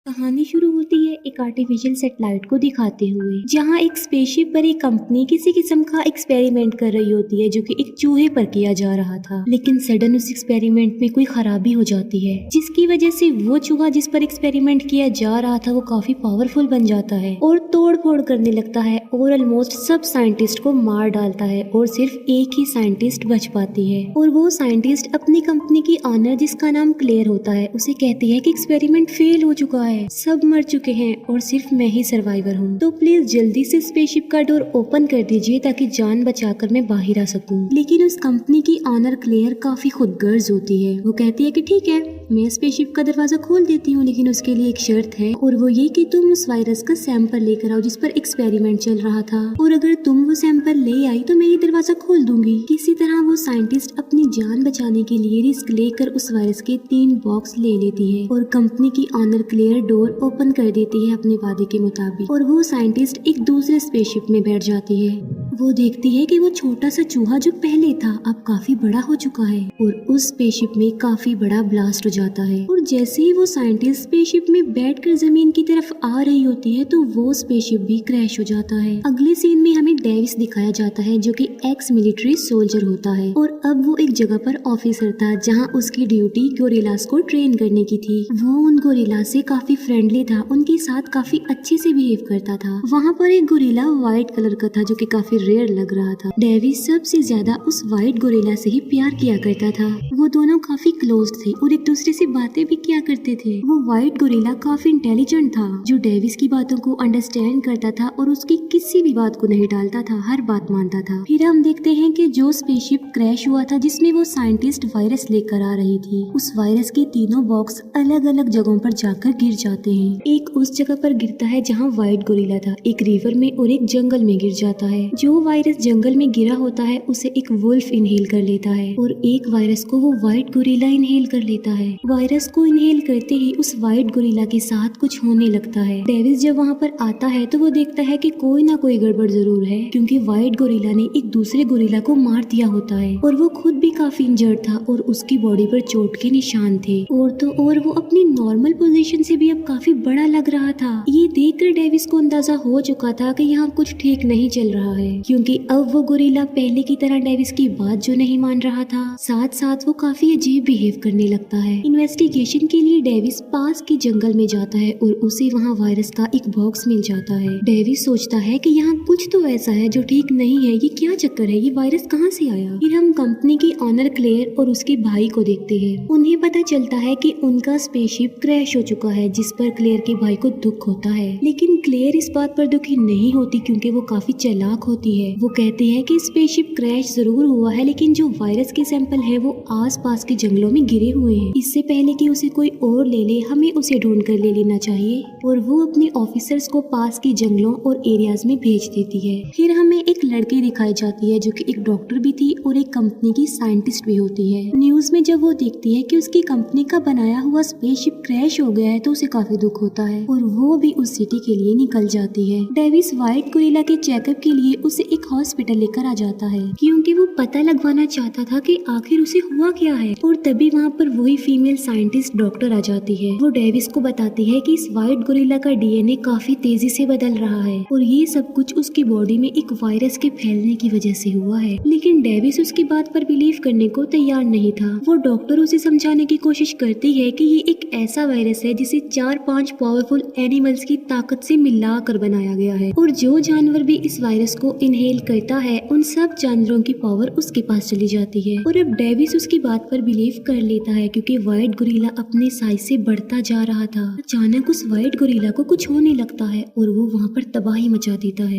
कहानी शुरू होती है एक आर्टिफिशियल सैटेलाइट को दिखाते हुए, जहां एक स्पेसशिप पर एक कंपनी किसी किस्म का एक्सपेरिमेंट कर रही होती है जो कि एक चूहे पर किया जा रहा था। लेकिन सडन उस एक्सपेरिमेंट में कोई खराबी हो जाती है, जिसकी वजह से वो चूहा जिस पर एक्सपेरिमेंट किया जा रहा था वो काफी पावरफुल बन जाता है और तोड़ फोड़ करने लगता है और ऑलमोस्ट सब साइंटिस्ट को मार डालता है और सिर्फ एक ही साइंटिस्ट बच पाती है। और वो साइंटिस्ट अपनी कंपनी की ऑनर, जिसका नाम क्लेयर होता है, उसे कहती है कि एक्सपेरिमेंट फेल हो चुका है, सब मर चुके हैं और सिर्फ मैं ही सर्वाइवर हूँ, तो प्लीज जल्दी से स्पेसशिप का डोर ओपन कर दीजिए ताकि जान बचाकर मैं बाहर आ सकूं। लेकिन उस कंपनी की ऑनर क्लेयर काफी खुदगर्ज होती है। वो कहती है कि ठीक है, मैं स्पेसशिप का दरवाजा खोल देती हूँ, लेकिन उसके लिए एक शर्त है, और वो ये कि तुम उस वायरस का सैंपल लेकर आओ जिस पर एक्सपेरिमेंट चल रहा था, और अगर तुम वो सैंपल ले आई तो मैं ये दरवाजा खोल दूंगी। किसी तरह वो साइंटिस्ट अपनी जान बचाने के लिए रिस्क लेकर उस वायरस के 3 बॉक्स ले लेती है और कंपनी की ऑनर क्लेयर डोर ओपन कर देती है अपने वादे के मुताबिक, और वो साइंटिस्ट एक दूसरे स्पेसशिप में बैठ जाती है। वो देखती है कि वो छोटा सा चूहा जो पहले था अब काफी बड़ा हो चुका है और उस स्पेसशिप में काफी बड़ा ब्लास्ट हो जाता है। और जैसे ही वो साइंटिस्ट स्पेसशिप में बैठकर जमीन की तरफ आ रही होती है तो वो स्पेसशिप भी क्रैश हो जाता है। अगले सीन में हमें डेविस दिखाया जाता है जो कि एक्स मिलिट्री सोल्जर होता है, और अब वो एक जगह पर ऑफिसर था जहाँ उसकी ड्यूटी गोरिल्लास को ट्रेन करने की थी। वो उन गोरिल्लास से काफी फ्रेंडली था, उनके साथ काफी अच्छे से बिहेव करता था। वहाँ पर एक गोरिल्ला व्हाइट कलर का था जो कि काफी रेयर लग रहा था। डेविस सबसे ज्यादा उस व्हाइट गोरिल्ला से ही प्यार किया करता था। वो दोनों काफी क्लोज थे और एक दूसरे से बातें भी किया करते थे। वो व्हाइट गोरिल्ला काफी इंटेलिजेंट था जो डेविस की बातों को अंडरस्टैंड करता था और उसकी किसी भी बात को नहीं टालता था, हर बात मानता था। फिर हम देखते हैं कि जो स्पेसशिप क्रैश हुआ था जिसमें वो साइंटिस्ट वायरस लेकर आ रही थी, उस वायरस के तीनों बॉक्स अलग अलग जगहों पर जाकर गिर जाते हैं। एक उस जगह पर गिरता है जहाँ व्हाइट गोरिल्ला था, एक रिवर में और एक जंगल में गिर जाता है। जो वायरस जंगल में गिरा होता है उसे एक वुल्फ इनहेल कर लेता है और एक वायरस को वो व्हाइट गोरिल्ला इनहेल कर लेता है। वायरस को इनहेल करते ही उस व्हाइट गोरिल्ला के साथ कुछ होने लगता है। डेविस जब वहाँ पर आता है तो वो देखता है कि कोई ना कोई गड़बड़ जरूर है, क्योंकि व्हाइट गोरिल्ला ने एक दूसरे गोरिल्ला को मार दिया होता है और वो खुद भी काफी इंजर्ड था और उसकी बॉडी पर चोट के निशान थे, और तो और वो अपनी नॉर्मल पोजीशन से भी अब काफी बड़ा लग रहा था। ये देखकर डेविस को अंदाजा हो चुका था कि यहाँ कुछ ठीक नहीं चल रहा है, क्योंकि अब वो गोरिल्ला पहले की तरह डेविस की बात जो नहीं मान रहा था, साथ साथ वो काफी अजीब बिहेव करने लगता है। इन्वेस्टिगेशन के लिए डेविस पास के जंगल में जाता है और उसे वहाँ वायरस का एक बॉक्स मिल जाता है। डेविस सोचता है कि यहाँ कुछ तो ऐसा है जो ठीक नहीं है, ये क्या चक्कर है, ये वायरस कहाँ से आया। फिर हम कंपनी की ऑनर क्लेयर और उसके भाई को देखते हैं। उन्हें पता चलता है कि उनका स्पेसशिप क्रैश हो चुका है, जिस पर क्लेयर के भाई को दुख होता है। लेकिन क्लेयर इस बात पर दुखी नहीं होती क्योंकि वो काफी चालाक होती है। वो कहती है कि स्पेसशिप क्रैश जरूर हुआ है, लेकिन जो वायरस के सैंपल है वो आस पास के जंगलों में गिरे हुए हैं। इससे पहले कि उसे कोई और ले ले, हमें उसे ढूंढ कर ले लेना चाहिए। और वो अपने ऑफिसर्स को पास के जंगलों और एरियाज में भेज देती है। फिर हमें एक लड़की दिखाई जाती है जो कि एक डॉक्टर भी थी और एक कंपनी की साइंटिस्ट भी होती है। न्यूज में जब वो देखती है कि उसकी कंपनी का बनाया हुआ स्पेसशिप क्रैश हो गया है तो उसे काफी दुख होता है और वो भी उस सिटी के लिए निकल जाती है। डेविस व्हाइट गोरिल्ला के चेकअप के लिए उसे एक हॉस्पिटल लेकर आ जाता है, क्योंकि वो पता लगवाना चाहता था कि आखिर उसे हुआ क्या है। और तभी वहाँ पर वही फीमेल साइंटिस्ट डॉक्टर आ जाती है। वो डेविस को बताती है कि इस व्हाइट गोरिल्ला का डीएनए काफी तेजी से बदल रहा है और ये सब कुछ उसकी बॉडी में एक वायरस के फैलने की वजह से हुआ है। लेकिन डेविस उसकी बात पर बिलीव करने को तैयार नहीं था। वो डॉक्टर उसे समझाने की कोशिश करती है कि ये एक ऐसा वायरस है जिसे 4-5 पावरफुल एनिमल्स की ताकत से मिला कर बनाया गया है, और जो जानवर भी इस वायरस को इनहेल करता है उन सब जानवरों की पावर उसके पास चली जाती है। और अब डेविस उसकी बात पर बिलीव कर लेता है क्योंकि व्हाइट गोरिल्ला अपने साइज से बढ़ता जा रहा था। अचानक उस व्हाइट गोरिल्ला को कुछ होने लगता है और वो वहाँ पर तबाही मचा देता है।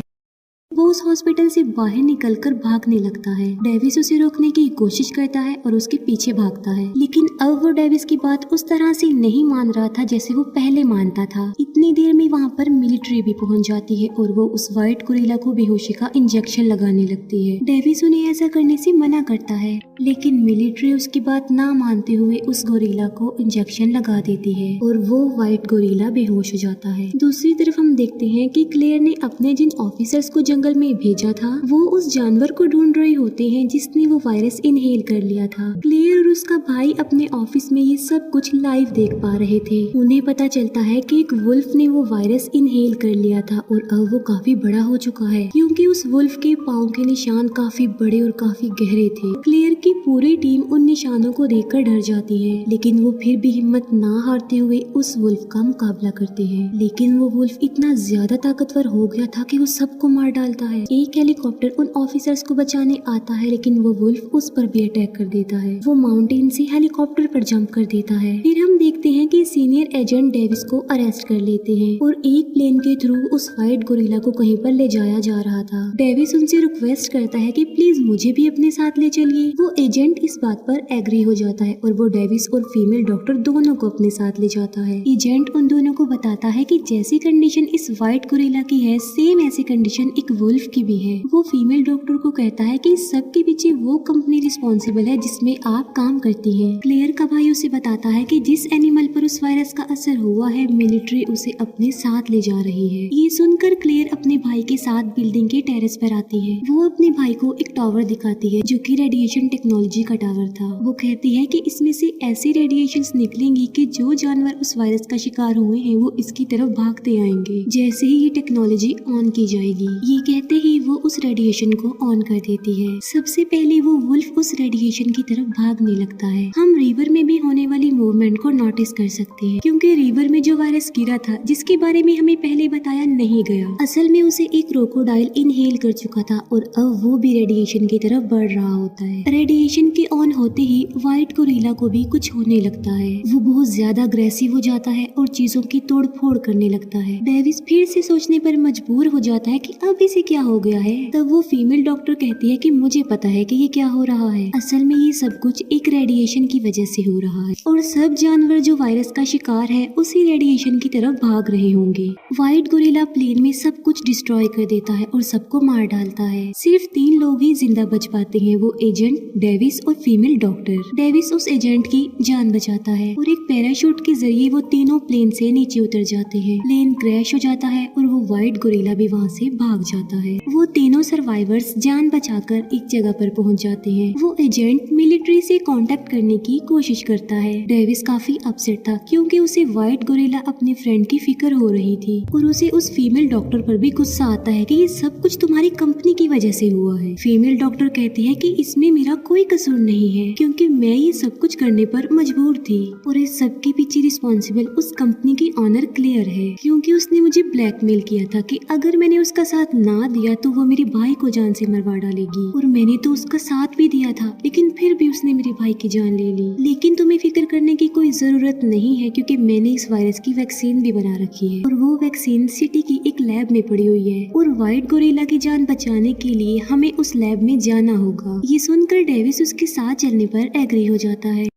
वो उस हॉस्पिटल से बाहर निकलकर भागने लगता है। डेविस उसे रोकने की कोशिश करता है और उसके पीछे भागता है, लेकिन अब वो डेविस की बात उस तरह से नहीं मान रहा था जैसे वो पहले मानता था। इतनी देर में वहाँ पर मिलिट्री भी पहुँच जाती है और वो उस व्हाइट गोरिल्ला को बेहोशी का इंजेक्शन लगाने लगती है। डेविस उन्हें ऐसा करने से मना करता है, लेकिन मिलिट्री उसकी बात ना मानते हुए उस गोरिल्ला को इंजेक्शन लगा देती है और वो व्हाइट गोरिल्ला बेहोश हो जाता है। दूसरी तरफ हम देखते हैं कि क्लेयर ने अपने जिन ऑफिसर्स को जंगल में भेजा था वो उस जानवर को ढूंढ रहे होते हैं जिसने वो वायरस इनहेल कर लिया था। क्लेयर और उसका भाई अपने ऑफिस में ये सब कुछ लाइव देख पा रहे थे। उन्हें पता चलता है कि एक वुल्फ ने वो वायरस इनहेल कर लिया था और अब वो काफी बड़ा हो चुका है, क्योंकि उस वुल्फ के पाँव के निशान काफी बड़े और काफी गहरे थे। क्लेयर की पूरी टीम उन निशानों को देखकर डर जाती है, लेकिन वो फिर भी हिम्मत ना हारते हुए उस वुल्फ का मुकाबला करते हैं। लेकिन वो वुल्फ इतना ज्यादा ताकतवर हो गया था कि वो सबको मार डालता है। एक हेलीकॉप्टर उन ऑफिसर्स को बचाने आता है, लेकिन वो वुल्फ उस पर भी अटैक कर देता है। वो माउंटेन से हेलीकॉप्टर पर जंप कर देता है। फिर हम देखते हैं कि सीनियर एजेंट डेविस को अरेस्ट कर लेते हैं और एक प्लेन के थ्रू उस व्हाइट गोरिल्ला को कहीं पर ले जाया जा रहा था। डेविस उनसे रिक्वेस्ट करता है कि प्लीज मुझे भी अपने साथ ले चलिए। वो एजेंट इस बात पर एग्री हो जाता है और वो डेविस और फीमेल डॉक्टर दोनों को अपने साथ ले जाता है। एजेंट उन दोनों को बताता है कि जैसी कंडीशन इस व्हाइट गोरिल्ला की है, सेम ऐसी कंडीशन एक वुल्फ की भी है। वो फीमेल डॉक्टर को कहता है कि इस सब के पीछे वो कंपनी रिस्पॉन्सिबल है जिसमें आप काम करती हैं। क्लेयर का भाई उसे बताता है कि जिस एनिमल पर उस वायरस का असर हुआ है, मिलिट्री उसे अपने साथ ले जा रही है। ये सुनकर क्लेयर अपने भाई के साथ बिल्डिंग के टेरेस पर आती है। वो अपने भाई को एक टावर दिखाती है जो कि रेडिएशन टेक्नोलॉजी का टावर था। वो कहती है कि इसमें से ऐसी रेडिएशंस निकलेंगी कि जो जानवर उस वायरस का शिकार हुए हैं वो इसकी तरफ भागते आएंगे जैसे ही ये टेक्नोलॉजी ऑन की जाएगी। ये कहते ही वो उस रेडिएशन को ऑन कर देती है। सबसे पहले वो वुल्फ उस रेडिएशन की तरफ भागने लगता है। हम रिवर में भी होने वाली मूवमेंट को नोटिस कर सकते हैं, क्योंकि रिवर में जो वायरस गिरा था जिसके बारे में हमें पहले बताया नहीं गया, असल में उसे एक क्रोकोडाइल इनहेल कर चुका था और अब वो भी रेडिएशन की तरफ बढ़ रहा होता है। रेडिएशन के ऑन होते ही व्हाइट गोरिल्ला को भी कुछ होने लगता है। वो बहुत ज्यादा अग्रेसिव हो जाता है और चीजों की तोड़ फोड़ करने लगता है। डेविस फिर से सोचने पर मजबूर हो जाता है कि अब इसे क्या हो गया है। तब वो फीमेल डॉक्टर कहती है कि मुझे पता है कि ये क्या हो रहा है। असल में ये सब कुछ एक रेडिएशन की वजह से हो रहा है और सब जानवर जो वायरस का शिकार है उसी रेडिएशन की तरफ भाग रहे होंगे। व्हाइट गोरिल्ला प्लेन में सब कुछ डिस्ट्रॉय कर देता है और सबको मार डालता है। सिर्फ 3 लोग ही जिंदा बच पाते हैं, वो एजेंट, डेविस और फीमेल डॉक्टर। डेविस उस एजेंट की जान बचाता है और एक पैराशूट के जरिए वो तीनों प्लेन से नीचे उतर जाते हैं। प्लेन क्रैश हो जाता है और वो व्हाइट गोरिल्ला भी वहाँ से भाग जाता है। वो तीनों सर्वाइवर्स जान बचाकर एक जगह पर पहुँच जाते हैं। वो एजेंट मिलिट्री से कांटेक्ट करने की कोशिश करता है। डेविस काफी अपसेट था क्योंकि उसे व्हाइट गोरिल्ला अपने फ्रेंड की फिक्र हो रही थी और उसे उस फीमेल डॉक्टर पर भी गुस्सा आता है कि ये सब कुछ तुम्हारी कंपनी की वजह से हुआ है। फीमेल डॉक्टर कहती है कि इसमें मेरा कोई कसूर नहीं है क्योंकि मैं ये सब कुछ करने पर मजबूर थी और इस सब के पीछे रिस्पॉन्सिबल उस कंपनी की ऑनर क्लेयर है, क्योंकि उसने मुझे ब्लैकमेल किया था कि अगर मैंने उसका साथ ना दिया तो वो मेरे भाई को जान से मरवा डालेगी और मैंने तो उसका साथ भी दिया था, लेकिन फिर भी उसने मेरे भाई की जान ले ली। लेकिन तुम्हें फिक्र करने की कोई जरूरत नहीं है क्योंकि मैंने इस वायरस की वैक्सीन भी बना रखी है और वो वैक्सीन सिटी की एक लैब में पड़ी हुई है और व्हाइट गोरिल्ला की जान बचाने के लिए हमें उस लैब में जाना होगा। ये सुनकर डेविस उसके साथ चलने पर एग्री हो जाता है।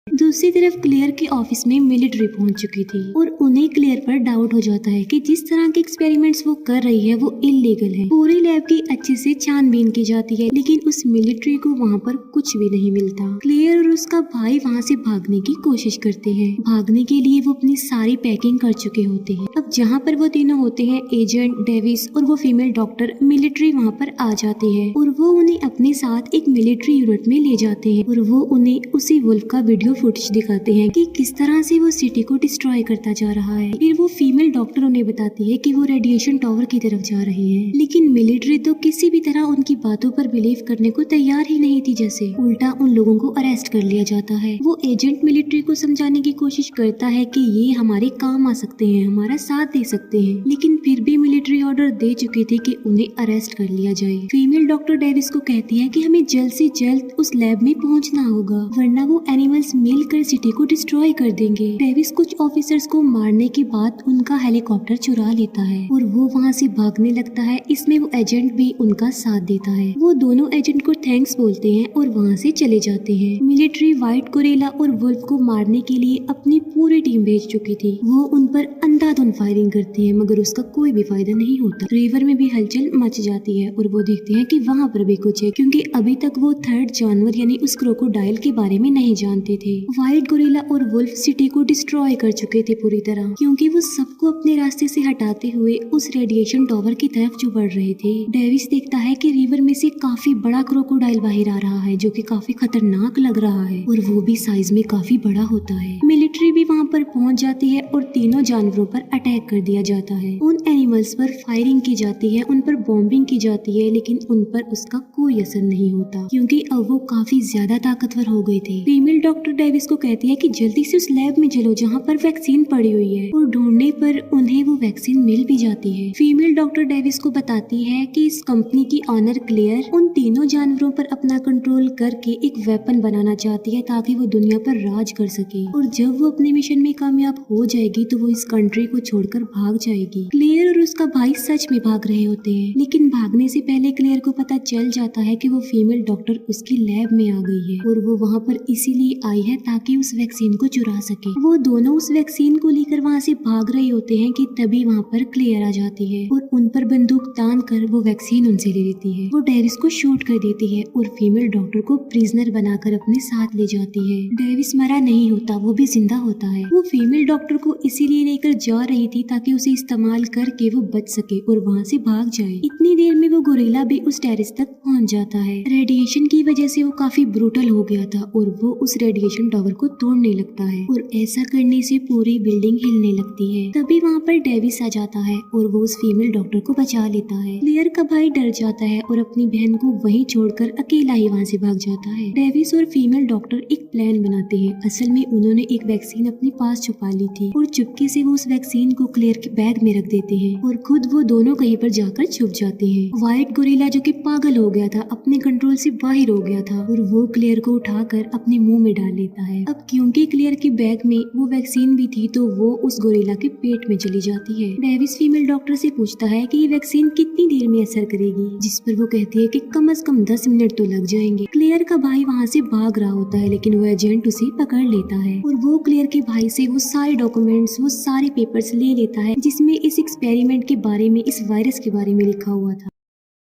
दूसरी तरफ क्लेयर के ऑफिस में मिलिट्री पहुंच चुकी थी और उन्हें क्लेयर पर डाउट हो जाता है कि जिस तरह के एक्सपेरिमेंट्स वो कर रही है वो इलीगल है। पूरी लैब की अच्छे से छानबीन की जाती है, लेकिन उस मिलिट्री को वहाँ पर कुछ भी नहीं मिलता। क्लेयर और उसका भाई वहाँ से भागने की कोशिश करते हैं। भागने के लिए वो अपनी सारी पैकिंग कर चुके होते हैं। अब जहाँ पर वो तीनों होते हैं, एजेंट, डेविस और वो फीमेल डॉक्टर, मिलिट्री वहाँ पर आ जाती है और वो उन्हें अपने साथ एक मिलिट्री यूनिट में ले जाते हैं और वो उन्हें उसी वुल्फ का वीडियो फुटेज दिखाते हैं कि किस तरह से वो सिटी को डिस्ट्रॉय करता जा रहा है। फिर वो फीमेल डॉक्टर उन्हें बताती है कि वो रेडिएशन टावर की तरफ जा रहे हैं, लेकिन मिलिट्री तो किसी भी तरह उनकी बातों पर बिलीव करने को तैयार ही नहीं थी। जैसे उल्टा उन लोगों को अरेस्ट कर लिया जाता है। वो एजेंट मिलिट्री को समझाने की कोशिश करता है कि ये हमारे काम आ सकते हैं, हमारा साथ दे सकते हैं, लेकिन फिर भी मिलिट्री ऑर्डर दे चुकी थी कि उन्हें अरेस्ट कर लिया जाए। फीमेल डॉक्टर डेविस को कहती है कि हमें जल्द से जल्द उस लैब में पहुंचना होगा, वरना वो एनिमल्स मिलकर सिटी को डिस्ट्रॉय कर देंगे। डेविस कुछ ऑफिसर्स को मारने के बाद उनका हेलीकॉप्टर चुरा लेता है और वो वहाँ से भागने लगता है। इसमें वो एजेंट भी उनका साथ देता है। वो दोनों एजेंट को थैंक्स बोलते हैं और वहाँ से चले जाते हैं। मिलिट्री व्हाइट गोरिल्ला और वुल्फ को मारने के लिए अपनी पूरी टीम भेज चुकी थी। वो उन पर अंधाधुंध फायरिंग करती है, मगर उसका कोई भी फायदा नहीं होता। रिवर में भी हलचल मच जाती है और वो देखते हैं कि वहाँ पर भी कुछ है, क्योंकि अभी तक वो थर्ड जानवर यानी उस क्रोकोडाइल के बारे में नहीं जानते थे। थे। व्हाइट गोरिल्ला और वुल्फ सिटी को डिस्ट्रॉय कर चुके थे पूरी तरह, क्योंकि वो सबको अपने रास्ते से हटाते हुए उस रेडिएशन टावर की तरफ जो बढ़ रहे थे। डेविस देखता है कि रिवर में से काफी बड़ा क्रोकोडाइल बाहर आ रहा है, जो कि काफी खतरनाक लग रहा है और वो भी साइज में काफी बड़ा होता है। मिलिट्री भी वहाँ पर पहुँच जाती है और तीनों जानवरों पर अटैक कर दिया जाता है। उन एनिमल्स पर फायरिंग की जाती है, उन पर बॉम्बिंग की जाती है, लेकिन उन पर उसका कोई असर नहीं होता, क्योंकि अब वो काफी ज्यादा ताकतवर हो गए थे। फीमेल डॉक्टर डेविस को कहती है कि जल्दी से उस लैब में चलो जहाँ पर वैक्सीन पड़ी हुई है, और ढूंढने पर उन्हें वो वैक्सीन मिल भी जाती है। फीमेल डॉक्टर डेविस को बताती है कि इस कंपनी की ऑनर क्लेयर उन तीनों जानवरों पर अपना कंट्रोल करके एक वेपन बनाना चाहती है, ताकि वो दुनिया पर राज कर सके, और जब वो अपने मिशन में कामयाब हो जाएगी तो वो इस कंट्री को छोड़कर भाग जाएगी। क्लेयर और उसका भाई सच में भाग रहे होते हैं, लेकिन भागने से पहले क्लेयर को पता चल जाता है कि वो फीमेल डॉक्टर उसकी लैब में आ गई है, और वो वहाँ पर इसीलिए आई है ताकि उस वैक्सीन को चुरा सके। वो दोनों उस वैक्सीन को लेकर वहाँ से भाग रहे होते हैं कि तभी वहाँ पर क्लेयर आ जाती है और उन पर बंदूक तान कर वो वैक्सीन उनसे ले लेती है। वो डेविस को शूट कर देती है और फीमेल डॉक्टर को प्रिजनर बनाकर अपने साथ ले जाती है। डेविस मरा नहीं होता, वो भी जिंदा होता है। वो फीमेल डॉक्टर को इसीलिए लेकर जा रही थी ताकि उसे इस्तेमाल करके वो बच सके और वहाँ से भाग जाए। इतनी देर में वो गोरिल्ला भी उस टेरेस तक पहुँच जाता है। रेडिएशन की वजह से वो काफी ब्रूटल हो गया था और वो उस रेडिएशन टावर को तोड़ने लगता है, और ऐसा करने से पूरी बिल्डिंग हिलने लगती है। तभी वहाँ पर डेविस आ जाता है और वो उस फीमेल डॉक्टर को बचा लेता है। क्लेयर का भाई डर जाता है और अपनी बहन को वहीं छोड़कर अकेला ही वहाँ से भाग जाता है। डेविस और फीमेल डॉक्टर एक प्लान बनाते हैं। असल में उन्होंने एक वैक्सीन अपने पास छुपा ली थी और चुपके से वो उस वैक्सीन को क्लेयर के बैग में रख देते हैं और खुद वो दोनों कहीं पर जाकर छुप जाते हैं। व्हाइट गोरिल्ला जो कि पागल हो गया था, अपने कंट्रोल से बाहर हो गया था, और वो क्लेयर को उठाकर अपने मुंह में डाल लेता है। अब क्योंकि क्लेयर के बैग में वो वैक्सीन भी थी तो वो उस गोरिल्ला के पेट में चली जाती है। डेविस फीमेल डॉक्टर से पूछता है कि ये वैक्सीन कितनी देर में असर करेगी, जिस पर वो कहती है कि कम से कम 10 मिनट तो लग जाएंगे। क्लेयर का भाई वहाँ से भाग रहा होता है, लेकिन वो एजेंट उसे पकड़ लेता है और वो क्लेयर के भाई से वो सारे डॉक्यूमेंट्स, वो सारे पेपर्स ले लेता है जिसमें इस एक्सपेरिमेंट के बारे में, इस वायरस के बारे में लिखा हुआ था।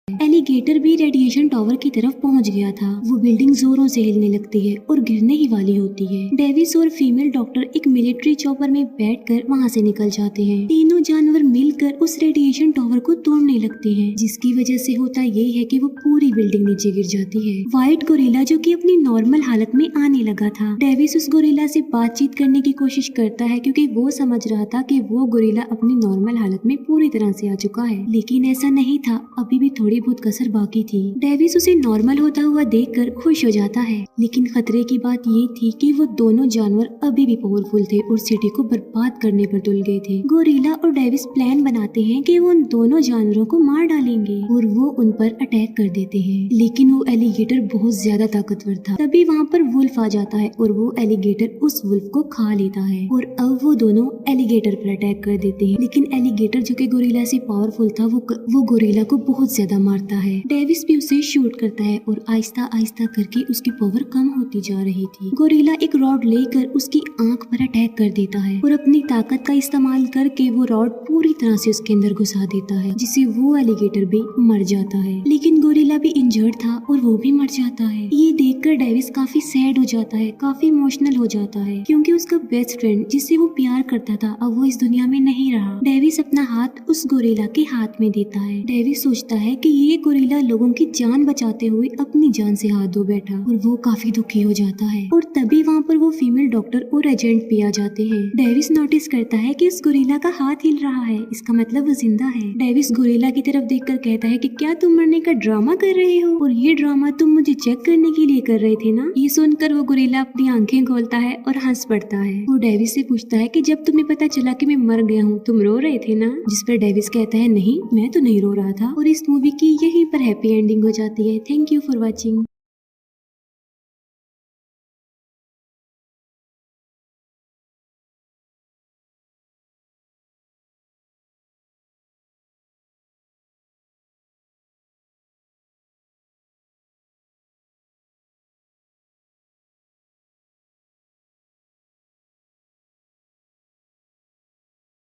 एलिगेटर भी रेडिएशन टावर की तरफ पहुंच गया था। वो बिल्डिंग जोरों से हिलने लगती है और गिरने ही वाली होती है। डेविस और फीमेल डॉक्टर एक मिलिट्री चॉपर में बैठकर वहां से निकल जाते हैं। तीनों जानवर मिलकर उस रेडिएशन टावर को तोड़ने लगते हैं, जिसकी वजह से होता ये है कि वो पूरी बिल्डिंग नीचे गिर जाती है। व्हाइट गोरिल्ला जो कि अपनी नॉर्मल हालत में आने लगा था। डेविस उस गोरिल्ला से बातचीत करने की कोशिश करता है, क्योंकि वो समझ रहा था कि वो गोरिल्ला अपनी नॉर्मल हालत में पूरी तरह से आ चुका है, लेकिन ऐसा नहीं था। अभी भी थोड़ी बहुत कसर बाकी थी। डेविस उसे नॉर्मल होता हुआ देखकर खुश हो जाता है, लेकिन खतरे की बात ये थी कि वो दोनों जानवर अभी भी पावरफुल थे और सिटी को बर्बाद करने पर तुल गए थे। गोरिल्ला और डेविस प्लान बनाते हैं कि वो उन दोनों जानवरों को मार डालेंगे और वो उन पर अटैक कर देते हैं, लेकिन वो एलिगेटर बहुत ज्यादा ताकतवर था। तभी वहाँ पर वुल्फ आ जाता है और वो एलिगेटर उस वुल्फ को खा लेता है, और अब वो दोनों एलिगेटर पर अटैक कर देते हैं। लेकिन एलिगेटर जो कि गोरिल्ला से पावरफुल था, वो गोरिल्ला को बहुत ज्यादा मारता है। डेविस भी उसे शूट करता है और आहिस्ता आहिस्ता करके उसकी पावर कम होती जा रही थी। गोरिल्ला एक रॉड लेकर उसकी आंख पर अटैक कर देता है और अपनी ताकत का इस्तेमाल करके वो रॉड पूरी तरह से उसके अंदर घुसा देता है, जिससे वो एलिगेटर भी मर जाता है। लेकिन गोरिल्ला भी इंजर्ड था और वो भी मर जाता है। ये देखकर डेविस काफी सैड हो जाता है, काफी इमोशनल हो जाता है, क्योंकि उसका बेस्ट फ्रेंड जिससे वो प्यार करता था अब वो इस दुनिया में नहीं रहा। डेविस अपना हाथ उस गोरिल्ला के हाथ में देता है। डेविस सोचता है कि ये गोरिल्ला लोगों की जान बचाते हुए अपनी जान से हाथ धो बैठा, और वो काफी दुखी हो जाता है। और तभी वहाँ पर वो फीमेल डॉक्टर और एजेंट भी आ जाते हैं। डेविस नोटिस करता है कि उस गोरिल्ला का हाथ हिल रहा है, इसका मतलब वो जिंदा है। डेविस गोरिल्ला की तरफ देखकर कहता है कि क्या तुम मरने का ड्रामा कर रहे हो, और ये ड्रामा तुम मुझे चेक करने के लिए कर रहे थे ना। ये सुनकर वो गोरिल्ला अपनी आंखें खोलता है और हंस पड़ता है। वो डेविस से पूछता है कि जब तुम्हें पता चला कि मैं मर गया हूँ तुम रो रहे थे ना, जिस पर डेविस कहता है नहीं, मैं तो नहीं रो रहा था। और इस मूवी की यहीं पर हैप्पी एंडिंग हो जाती है। Thank you for watching.